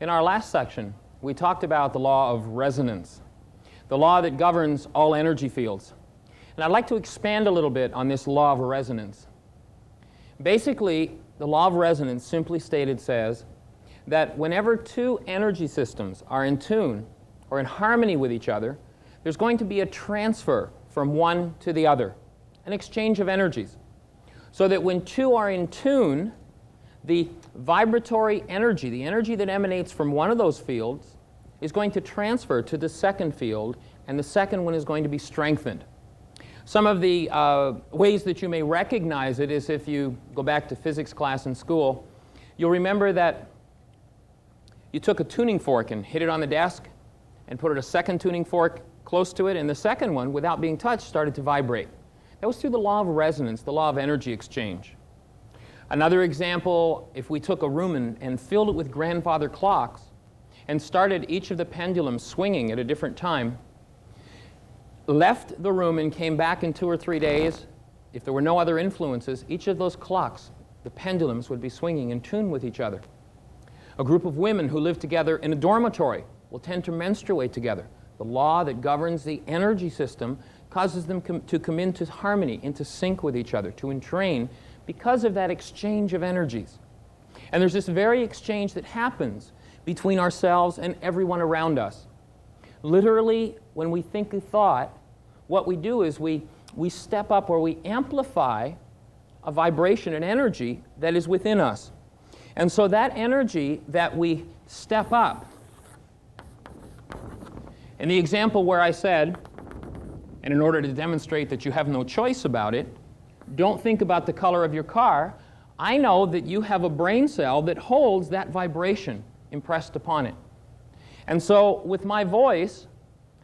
In our last section, we talked about the law of resonance, the law that governs all energy fields. And I'd like to expand a little bit on this law of resonance. Basically, the law of resonance, simply stated, says that whenever two energy systems are in tune or in harmony with each other, there's going to be a transfer from one to the other, an exchange of energies. So that when two are in tune, the vibratory energy, the energy that emanates from one of those fields, is going to transfer to the second field, and the second one is going to be strengthened. Some of the ways that you may recognize it is if you go back to physics class in school, you'll remember that you took a tuning fork and hit it on the desk and put a second tuning fork close to it, and the second one, without being touched, started to vibrate. That was through the law of resonance, the law of energy exchange. Another example, if we took a room and filled it with grandfather clocks and started each of the pendulums swinging at a different time, left the room and came back in 2 or 3 days, if there were no other influences, each of those clocks, the pendulums, would be swinging in tune with each other. A group of women who live together in a dormitory will tend to menstruate together. The law that governs the energy system causes them to come into harmony, into sync with each other, to entrain because of that exchange of energies. And there's this very exchange that happens between ourselves and everyone around us. Literally, when we think a thought, what we do is we step up, or we amplify a vibration, an energy that is within us. And so that energy that we step up, in the example where I said, and in order to demonstrate that you have no choice about it, don't think about the color of your car, I know that you have a brain cell that holds that vibration impressed upon it. And so with my voice,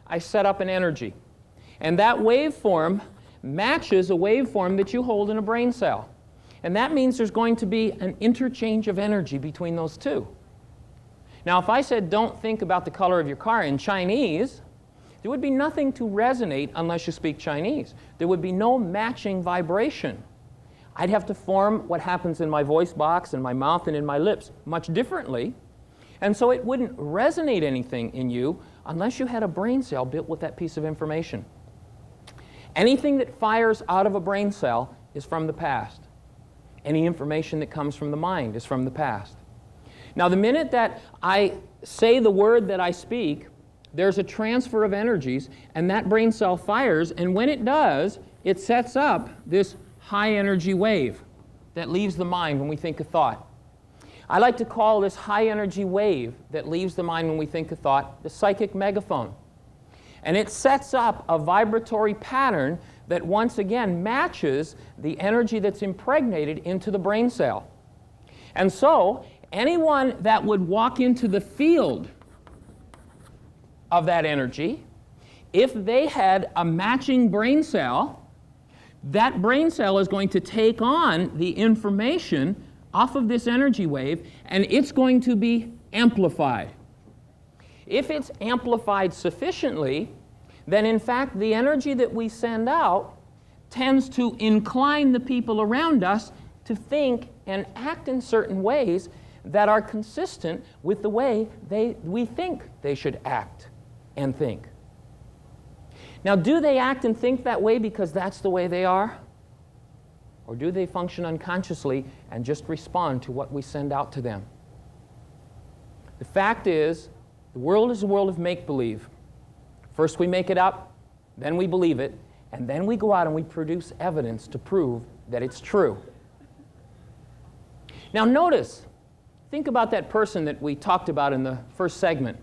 I set up an energy. And that waveform matches a waveform that you hold in a brain cell. And that means there's going to be an interchange of energy between those two. Now, if I said, don't think about the color of your car in Chinese, there would be nothing to resonate unless you speak Chinese. There would be no matching vibration. I'd have to form what happens in my voice box and my mouth and in my lips much differently. And so it wouldn't resonate anything in you unless you had a brain cell built with that piece of information. Anything that fires out of a brain cell is from the past. Any information that comes from the mind is from the past. Now, the minute that I say the word that I speak, there's a transfer of energies, and that brain cell fires, and when it does, it sets up this high energy wave that leaves the mind when we think a thought. I like to call this high energy wave that leaves the mind when we think a thought the psychic megaphone. And it sets up a vibratory pattern that once again matches the energy that's impregnated into the brain cell. And so, anyone that would walk into the field of that energy, if they had a matching brain cell, that brain cell is going to take on the information off of this energy wave, and it's going to be amplified. If it's amplified sufficiently, then in fact the energy that we send out tends to incline the people around us to think and act in certain ways that are consistent with the way we think they should act and think. Now, do they act and think that way because that's the way they are? Or do they function unconsciously and just respond to what we send out to them? The fact is, the world is a world of make-believe. First we make it up, then we believe it, and then we go out and we produce evidence to prove that it's true. Now notice, think about that person that we talked about in the first segment.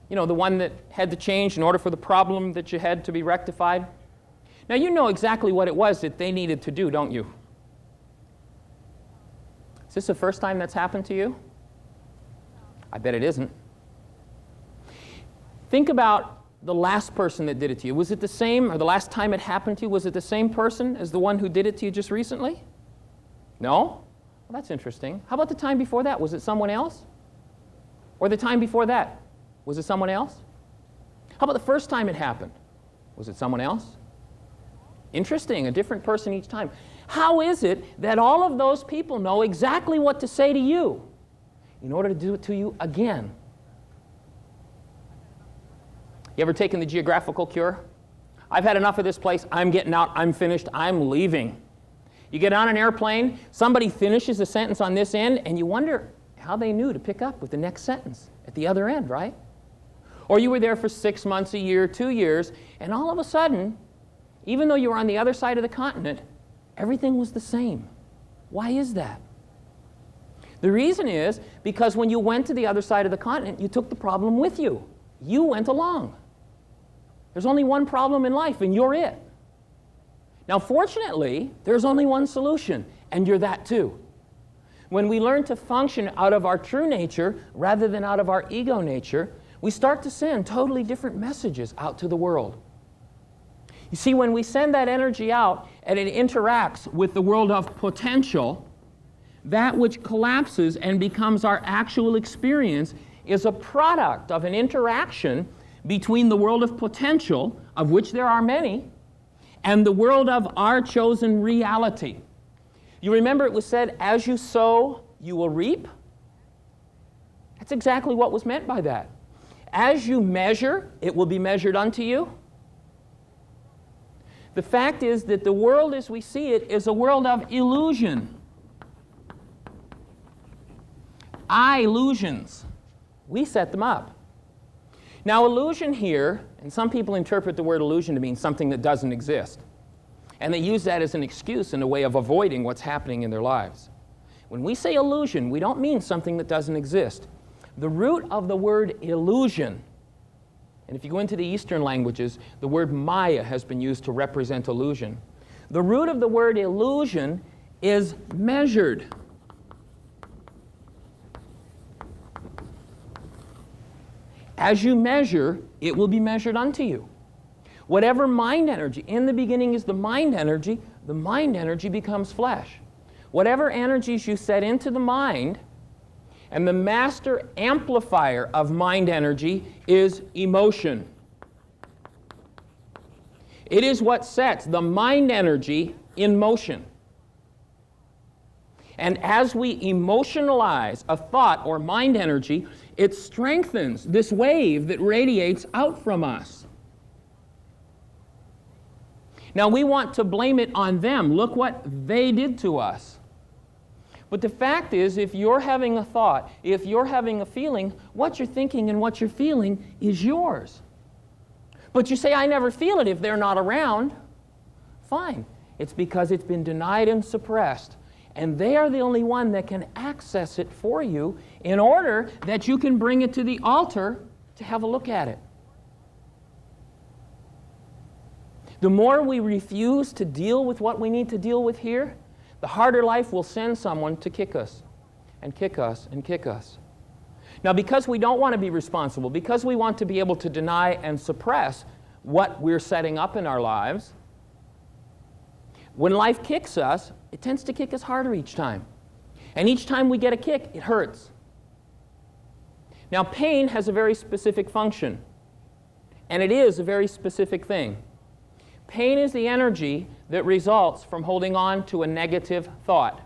You know, the one that had to change in order for the problem that you had to be rectified. Now you know exactly what it was that they needed to do, don't you? Is this the first time that's happened to you? I bet it isn't. Think about the last person that did it to you. Was it the same, or the last time it happened to you, was it the same person as the one who did it to you just recently? No? Well, that's interesting. How about the time before that? Was it someone else? Or the time before that? Was it someone else? How about the first time it happened? Was it someone else? Interesting, a different person each time. How is it that all of those people know exactly what to say to you in order to do it to you again You ever taken the geographical cure? I've had enough of this place. I'm getting out. I'm finished. I'm leaving. You get on an airplane, somebody finishes a sentence on this end, and you wonder how they knew to pick up with the next sentence at the other end, right? Or you were there for 6 months, a year, 2 years, and all of a sudden, even though you were on the other side of the continent, everything was the same. Why is that? The reason is because when you went to the other side of the continent, you took the problem with you. You went along. There's only one problem in life, and you're it. Now, fortunately, there's only one solution, and you're that too. When we learn to function out of our true nature rather than out of our ego nature, we start to send totally different messages out to the world. You see, when we send that energy out and it interacts with the world of potential, that which collapses and becomes our actual experience is a product of an interaction between the world of potential, of which there are many, and the world of our chosen reality. You remember it was said, as you sow, you will reap? That's exactly what was meant by that. As you measure, it will be measured unto you. The fact is that the world as we see it is a world of illusion. Illusions. We set them up. Now, illusion here, and some people interpret the word illusion to mean something that doesn't exist. And they use that as an excuse and a way of avoiding what's happening in their lives. When we say illusion, we don't mean something that doesn't exist. The root of the word illusion, and if you go into the Eastern languages, the word Maya has been used to represent illusion. The root of the word illusion is measured. As you measure, it will be measured unto you. Whatever mind energy, in the beginning is the mind energy becomes flesh. Whatever energies you set into the mind, and the master amplifier of mind energy is emotion. It is what sets the mind energy in motion. And as we emotionalize a thought or mind energy, it strengthens this wave that radiates out from us. Now we want to blame it on them. Look what they did to us. But the fact is, if you're having a thought, if you're having a feeling, what you're thinking and what you're feeling is yours. But you say, I never feel it if they're not around. Fine. It's because it's been denied and suppressed. And they are the only one that can access it for you in order that you can bring it to the altar to have a look at it. The more we refuse to deal with what we need to deal with here, the harder life will send someone to kick us and kick us and kick us. Now, because we don't want to be responsible, because we want to be able to deny and suppress what we're setting up in our lives, when life kicks us, it tends to kick us harder each time. And each time we get a kick, it hurts. Now, pain has a very specific function, and it is a very specific thing. Pain is the energy that results from holding on to a negative thought.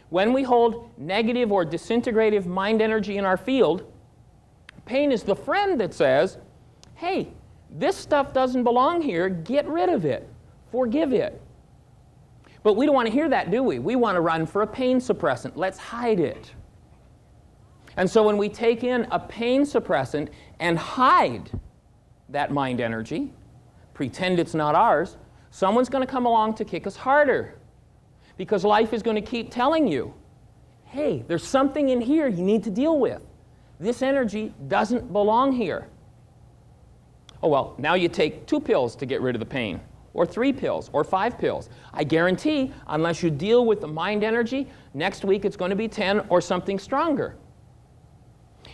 When we hold negative or disintegrative mind energy in our field, pain is the friend that says, hey, this stuff doesn't belong here, get rid of it, forgive it. But we don't want to hear that, do we? We want to run for a pain suppressant. Let's hide it. And so when we take in a pain suppressant and hide that mind energy, pretend it's not ours, someone's going to come along to kick us harder. Because life is going to keep telling you, hey, there's something in here you need to deal with. This energy doesn't belong here. Oh, well, now you take 2 pills to get rid of the pain, or 3 pills, or 5 pills. I guarantee, unless you deal with the mind energy, next week it's going to be 10 or something stronger.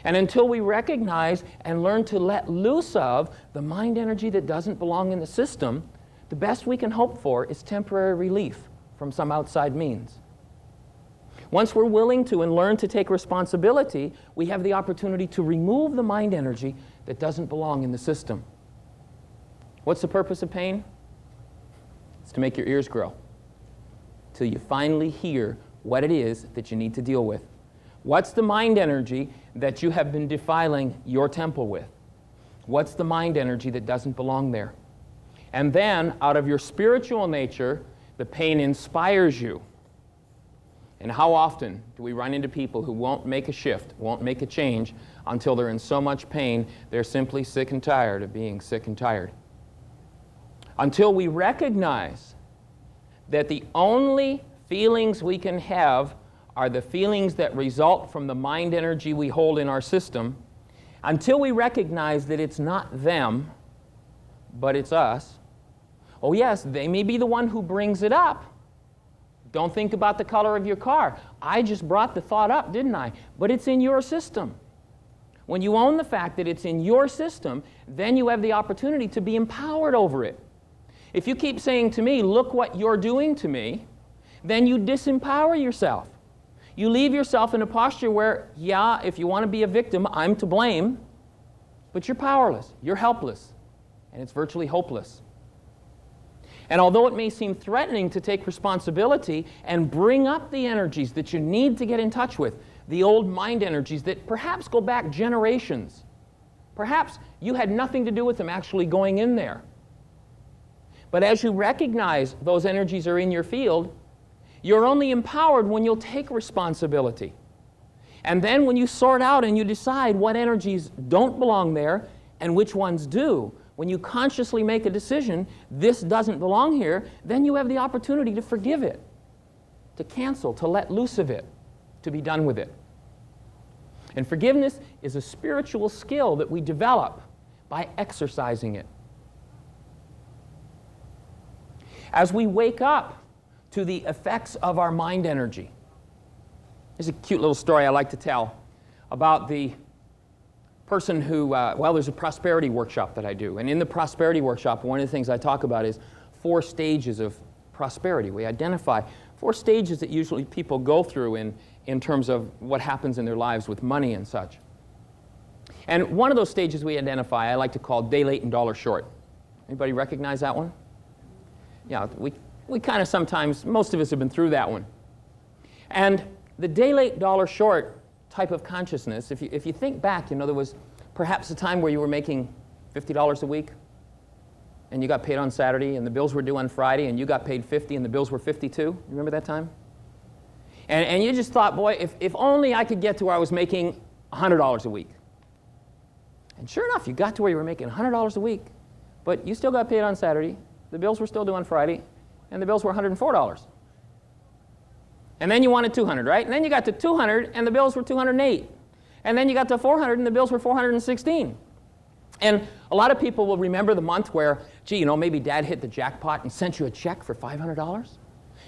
And until we recognize and learn to let loose of the mind energy that doesn't belong in the system, the best we can hope for is temporary relief from some outside means. Once we're willing to and learn to take responsibility, we have the opportunity to remove the mind energy that doesn't belong in the system. What's the purpose of pain? It's to make your ears grow till you finally hear what it is that you need to deal with. What's the mind energy that you have been defiling your temple with? What's the mind energy that doesn't belong there? And then, out of your spiritual nature, the pain inspires you. And how often do we run into people who won't make a shift, won't make a change, until they're in so much pain, they're simply sick and tired of being sick and tired? Until we recognize that the only feelings we can have are the feelings that result from the mind energy we hold in our system, until we recognize that it's not them, but it's us. Oh yes, they may be the one who brings it up. Don't think about the color of your car. I just brought the thought up, didn't I? But it's in your system. When you own the fact that it's in your system, then you have the opportunity to be empowered over it. If you keep saying to me, look what you're doing to me, then you disempower yourself. You leave yourself in a posture where, yeah, if you want to be a victim, I'm to blame, but you're powerless, you're helpless, and it's virtually hopeless. And although it may seem threatening to take responsibility and bring up the energies that you need to get in touch with, the old mind energies that perhaps go back generations, perhaps you had nothing to do with them actually going in there. But as you recognize those energies are in your field, you're only empowered when you'll take responsibility. And then when you sort out and you decide what energies don't belong there and which ones do, when you consciously make a decision, this doesn't belong here, then you have the opportunity to forgive it, to cancel, to let loose of it, to be done with it. And forgiveness is a spiritual skill that we develop by exercising it. As we wake up to the effects of our mind energy. There's a cute little story I like to tell about the person who, there's a prosperity workshop that I do. And in the prosperity workshop, one of the things I talk about is 4 stages of prosperity. We identify 4 stages that usually people go through in terms of what happens in their lives with money and such. And one of those stages we identify, I like to call day late and dollar short. Anybody recognize that one? Yeah, we kind of sometimes, most of us have been through that one. And the day late, dollar short type of consciousness, if you think back, there was perhaps a time where you were making $50 a week and you got paid on Saturday and the bills were due on Friday and you got paid $50 and the bills were $52. You remember that time? And you just thought, boy, if only I could get to where I was making $100 a week. And sure enough, you got to where you were making $100 a week, but you still got paid on Saturday, the bills were still due on Friday, and the bills were $104. And then you wanted $200, right? And then you got to $200 and the bills were $208. And then you got to $400 and the bills were $416. And a lot of people will remember the month where, gee, maybe Dad hit the jackpot and sent you a check for $500. And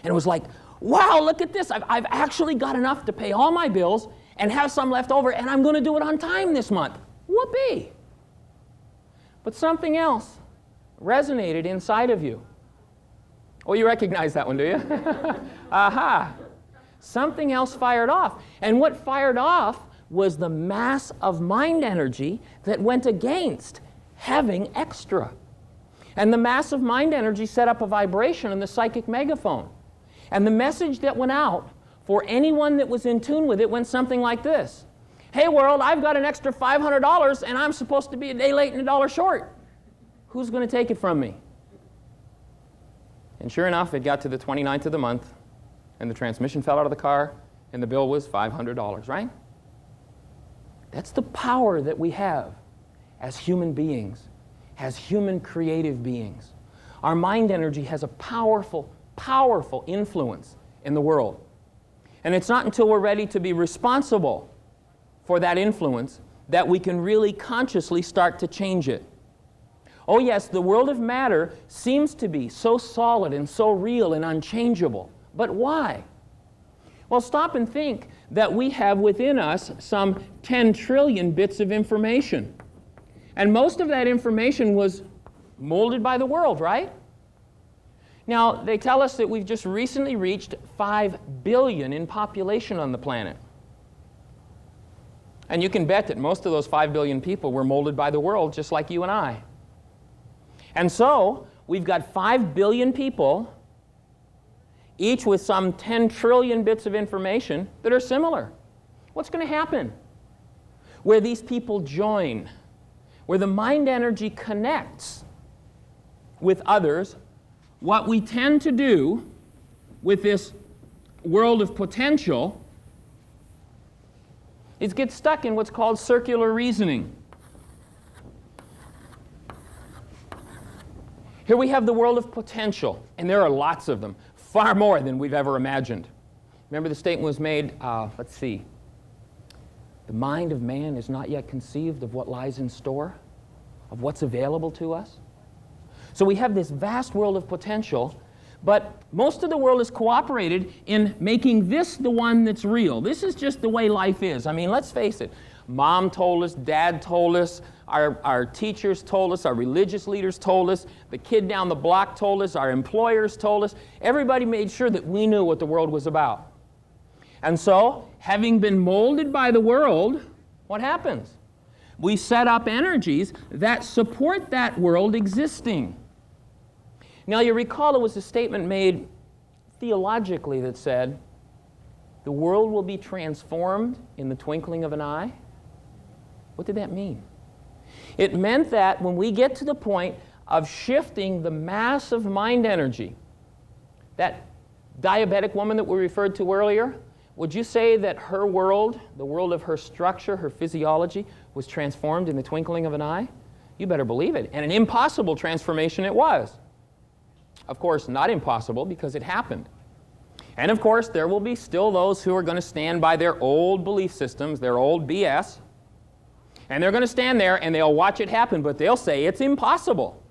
it was like, wow, look at this. I've actually got enough to pay all my bills and have some left over, and I'm going to do it on time this month. Whoopee! But something else resonated inside of you. Oh, you recognize that one, do you? Aha! Something else fired off. And what fired off was the mass of mind energy that went against having extra. And the mass of mind energy set up a vibration in the psychic megaphone. And the message that went out for anyone that was in tune with it went something like this. Hey world, I've got an extra $500 and I'm supposed to be a day late and a dollar short. Who's going to take it from me? And sure enough, it got to the 29th of the month, and the transmission fell out of the car, and the bill was $500, right? That's the power that we have as human beings, as human creative beings. Our mind energy has a powerful, powerful influence in the world. And it's not until we're ready to be responsible for that influence that we can really consciously start to change it. Oh yes, the world of matter seems to be so solid and so real and unchangeable. But why? Well, stop and think that we have within us some 10 trillion bits of information. And most of that information was molded by the world, right? Now, they tell us that we've just recently reached 5 billion in population on the planet. And you can bet that most of those 5 billion people were molded by the world, just like you and I. And so, we've got 5 billion people, each with some 10 trillion bits of information that are similar. What's going to happen? Where these people join, where the mind energy connects with others, what we tend to do with this world of potential is get stuck in what's called circular reasoning. Here we have the world of potential, and there are lots of them, far more than we've ever imagined. Remember the statement was made, let's see, the mind of man is not yet conceived of what lies in store, of what's available to us. So we have this vast world of potential, but most of the world has cooperated in making this the one that's real. This is just the way life is. I mean, let's face it. Mom told us, Dad told us, our teachers told us, our religious leaders told us, the kid down the block told us, our employers told us. Everybody made sure that we knew what the world was about. And so, having been molded by the world, what happens? We set up energies that support that world existing. Now, you recall it was a statement made theologically that said, the world will be transformed in the twinkling of an eye. What did that mean? It meant that when we get to the point of shifting the mass of mind energy, that diabetic woman that we referred to earlier, would you say that her world, the world of her structure, her physiology, was transformed in the twinkling of an eye? You better believe it. And an impossible transformation it was. Of course, not impossible because it happened. And of course, there will be still those who are going to stand by their old belief systems, their old BS, and they're going to stand there and they'll watch it happen, but they'll say it's impossible.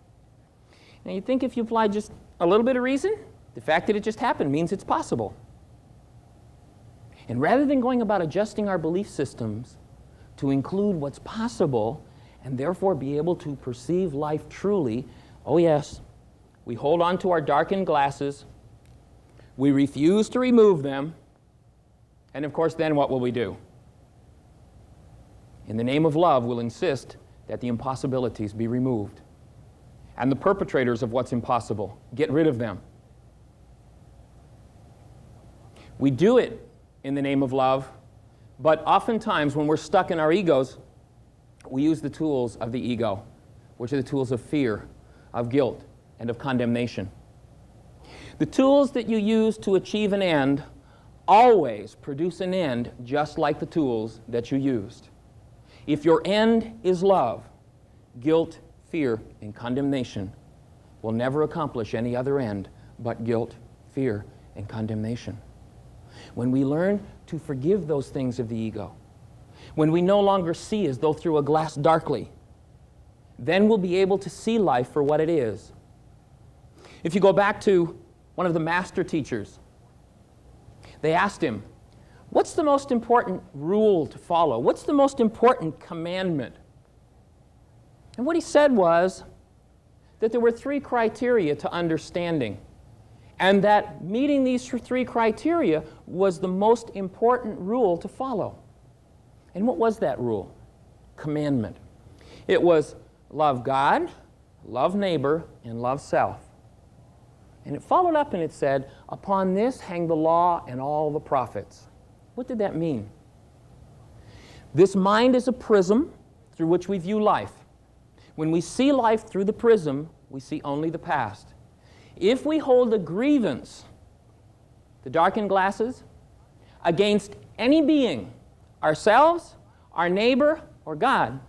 Now, you think if you apply just a little bit of reason, the fact that it just happened means it's possible. And rather than going about adjusting our belief systems to include what's possible and therefore be able to perceive life truly, oh yes, we hold on to our darkened glasses, we refuse to remove them, and of course then what will we do? In the name of love, we'll insist that the impossibilities be removed. And the perpetrators of what's impossible, get rid of them. We do it in the name of love, but oftentimes when we're stuck in our egos, we use the tools of the ego, which are the tools of fear, of guilt, and of condemnation. The tools that you use to achieve an end always produce an end just like the tools that you used. If your end is love, guilt, fear, and condemnation will never accomplish any other end but guilt, fear, and condemnation. When we learn to forgive those things of the ego, when we no longer see as though through a glass darkly, then we'll be able to see life for what it is. If you go back to one of the master teachers, they asked him, what's the most important rule to follow? What's the most important commandment? And what he said was that there were 3 criteria to understanding, and that meeting these 3 criteria was the most important rule to follow. And what was that rule? Commandment. It was love God, love neighbor, and love self. And it followed up and it said, upon this hang the law and all the prophets. What did that mean? This mind is a prism through which we view life. When we see life through the prism, we see only the past. If we hold a grievance, the darkened glasses, against any being, ourselves, our neighbor, or God,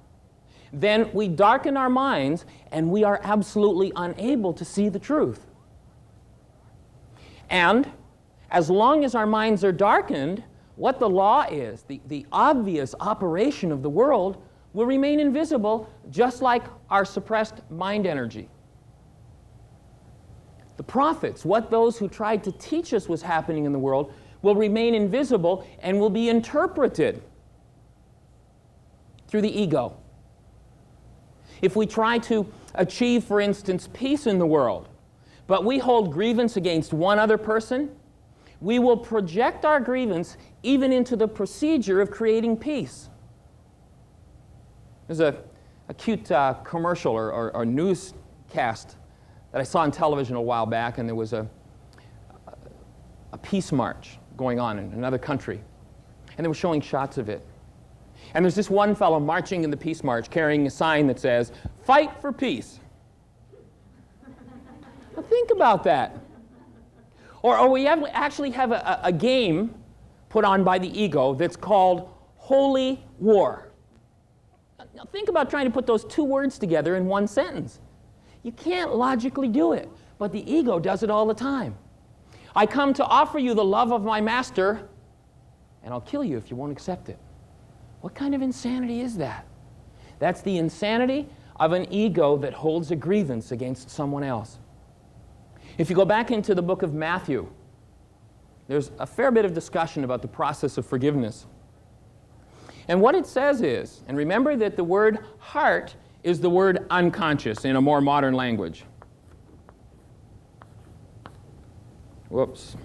then we darken our minds and we are absolutely unable to see the truth. And as long as our minds are darkened, what the law is, the obvious operation of the world, will remain invisible, just like our suppressed mind energy. The prophets, what those who tried to teach us was happening in the world, will remain invisible and will be interpreted through the ego. If we try to achieve, for instance, peace in the world, but we hold grievance against one other person, we will project our grievance even into the procedure of creating peace. There's a cute commercial or newscast that I saw on television a while back, and there was a peace march going on in another country, and they were showing shots of it. And there's this one fellow marching in the peace march carrying a sign that says, "Fight for peace." Now think about that. Or we actually have a game put on by the ego that's called Holy War. Now think about trying to put those two words together in one sentence. You can't logically do it, but the ego does it all the time. I come to offer you the love of my master, and I'll kill you if you won't accept it. What kind of insanity is that? That's the insanity of an ego that holds a grievance against someone else. If you go back into the book of Matthew, there's a fair bit of discussion about the process of forgiveness. And what it says is, and remember that the word heart is the word unconscious in a more modern language. Whoops.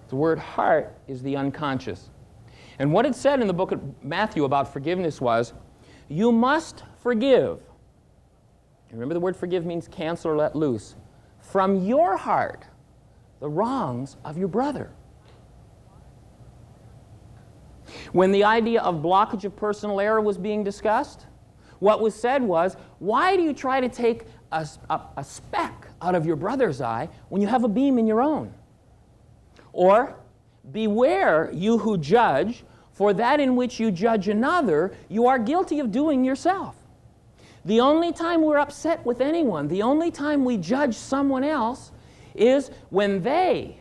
The word heart is the unconscious. And what it said in the book of Matthew about forgiveness was, you must forgive. Remember, the word forgive means cancel or let loose. From your heart, the wrongs of your brother. When the idea of blockage of personal error was being discussed, what was said was, why do you try to take a speck out of your brother's eye when you have a beam in your own? Or, beware, you who judge, for that in which you judge another, you are guilty of doing yourself. The only time we're upset with anyone, the only time we judge someone else, is when they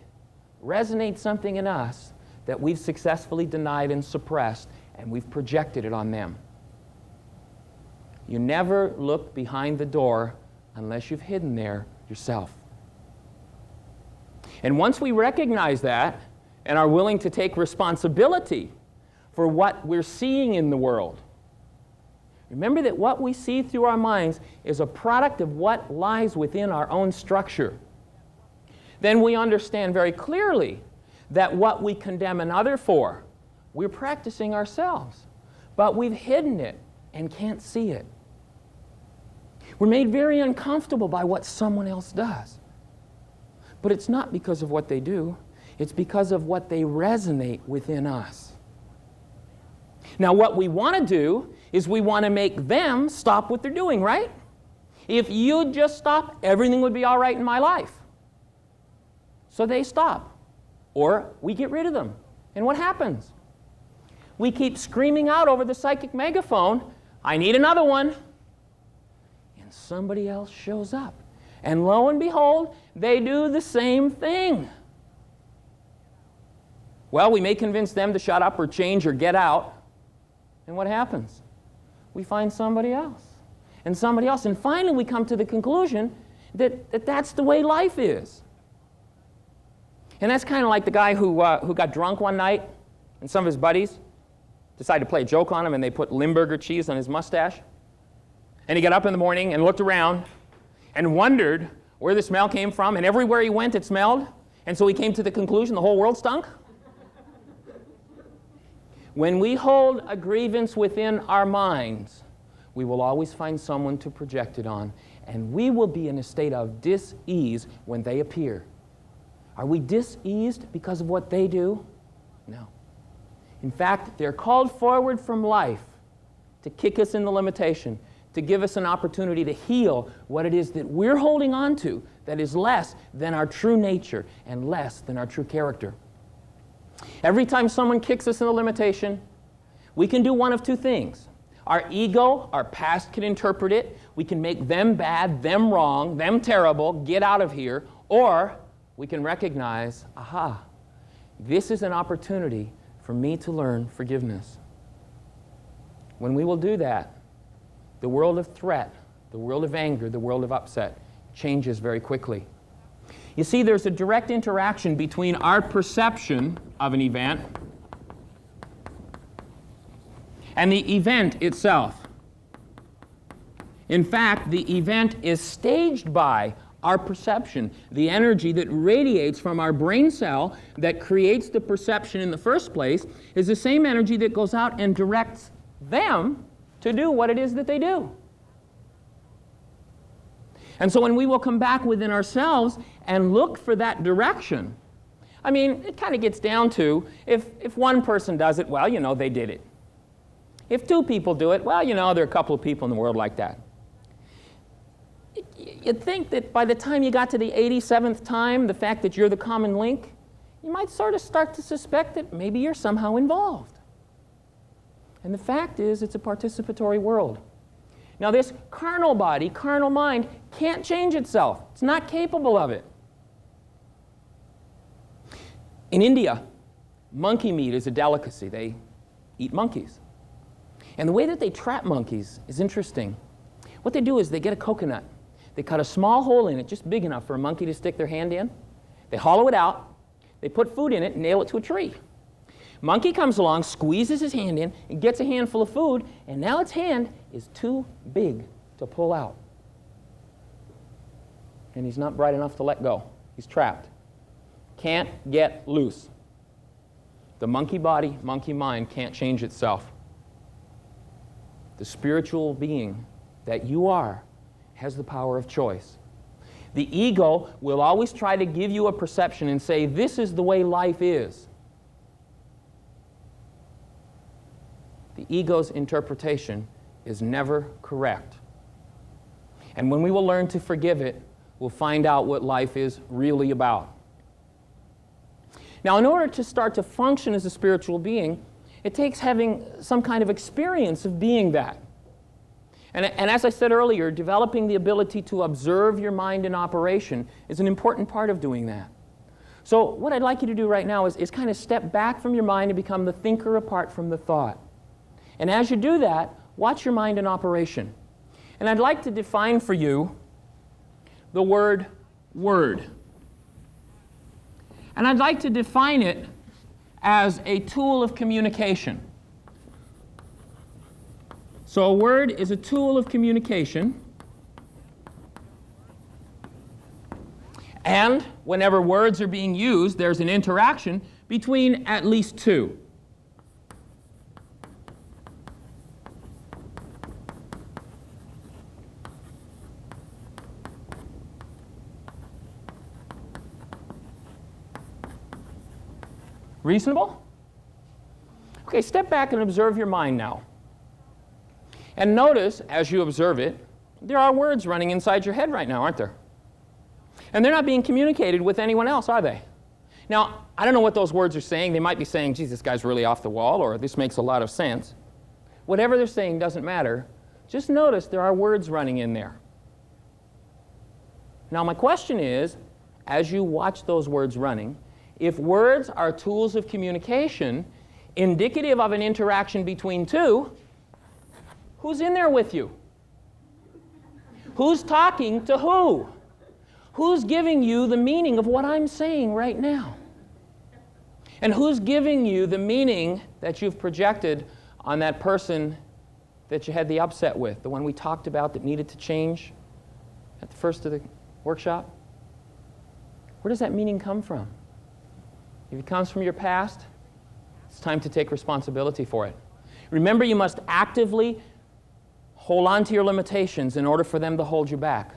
resonate something in us that we've successfully denied and suppressed, and we've projected it on them. You never look behind the door unless you've hidden there yourself. And once we recognize that and are willing to take responsibility for what we're seeing in the world, remember that what we see through our minds is a product of what lies within our own structure. Then we understand very clearly that what we condemn another for, we're practicing ourselves, but we've hidden it and can't see it. We're made very uncomfortable by what someone else does. But it's not because of what they do, it's because of what they resonate within us. Now, what we want to do is we want to make them stop what they're doing, right? If you'd just stop, everything would be all right in my life. So they stop. Or we get rid of them. And what happens? We keep screaming out over the psychic megaphone, I need another one. And somebody else shows up. And lo and behold, they do the same thing. Well, we may convince them to shut up or change or get out. And what happens? We find somebody else. And somebody else. And finally we come to the conclusion that that's the way life is. And that's kind of like the guy who got drunk one night, and some of his buddies decided to play a joke on him, and they put Limburger cheese on his mustache. And he got up in the morning and looked around and wondered where the smell came from, and everywhere he went it smelled, and so he came to the conclusion the whole world stunk. When we hold a grievance within our minds, we will always find someone to project it on, and we will be in a state of dis-ease when they appear. Are we diseased because of what they do? No. In fact, they're called forward from life to kick us in the limitation, to give us an opportunity to heal what it is that we're holding on to that is less than our true nature and less than our true character. Every time someone kicks us in the limitation, we can do one of two things. Our ego, our past, can interpret it. We can make them bad, them wrong, them terrible, get out of here. Or we can recognize, aha, this is an opportunity for me to learn forgiveness. When we will do that, the world of threat, the world of anger, the world of upset changes very quickly. You see, there's a direct interaction between our perception of an event and the event itself. In fact, the event is staged by our perception. The energy that radiates from our brain cell that creates the perception in the first place is the same energy that goes out and directs them to do what it is that they do. And so when we will come back within ourselves and look for that direction, I mean, it kind of gets down to, if one person does it, well, you know, they did it. If two people do it, well, you know, there are a couple of people in the world like that. You'd think that by the time you got to the 87th time, the fact that you're the common link, you might sort of start to suspect that maybe you're somehow involved. And the fact is, it's a participatory world. Now, this carnal body, carnal mind, can't change itself. It's not capable of it. In India, monkey meat is a delicacy. They eat monkeys. And the way that they trap monkeys is interesting. What they do is they get a coconut. They cut a small hole in it, just big enough for a monkey to stick their hand in. They hollow it out. They put food in it and nail it to a tree. Monkey comes along, squeezes his hand in, and gets a handful of food, and now its hand is too big to pull out. And he's not bright enough to let go. He's trapped. Can't get loose. The monkey body, monkey mind can't change itself. The spiritual being that you are has the power of choice. The ego will always try to give you a perception and say, this is the way life is. The ego's interpretation is never correct. And when we will learn to forgive it, we'll find out what life is really about. Now, in order to start to function as a spiritual being, it takes having some kind of experience of being that. And as I said earlier, developing the ability to observe your mind in operation is an important part of doing that. So what I'd like you to do right now is kind of step back from your mind and become the thinker apart from the thought. And as you do that, watch your mind in operation. And I'd like to define for you the word word. And I'd like to define it as a tool of communication. So a word is a tool of communication. And whenever words are being used, there's an interaction between at least two. Reasonable? Okay, step back and observe your mind now. And notice, as you observe it, there are words running inside your head right now, aren't there? And they're not being communicated with anyone else, are they? Now, I don't know what those words are saying. They might be saying, geez, this guy's really off the wall, or this makes a lot of sense. Whatever they're saying doesn't matter. Just notice there are words running in there. Now, my question is, as you watch those words running, if words are tools of communication, indicative of an interaction between two, who's in there with you? Who's talking to who? Who's giving you the meaning of what I'm saying right now? And who's giving you the meaning that you've projected on that person that you had the upset with, the one we talked about that needed to change at the first of the workshop? Where does that meaning come from? If it comes from your past, it's time to take responsibility for it. Remember, you must actively hold on to your limitations in order for them to hold you back.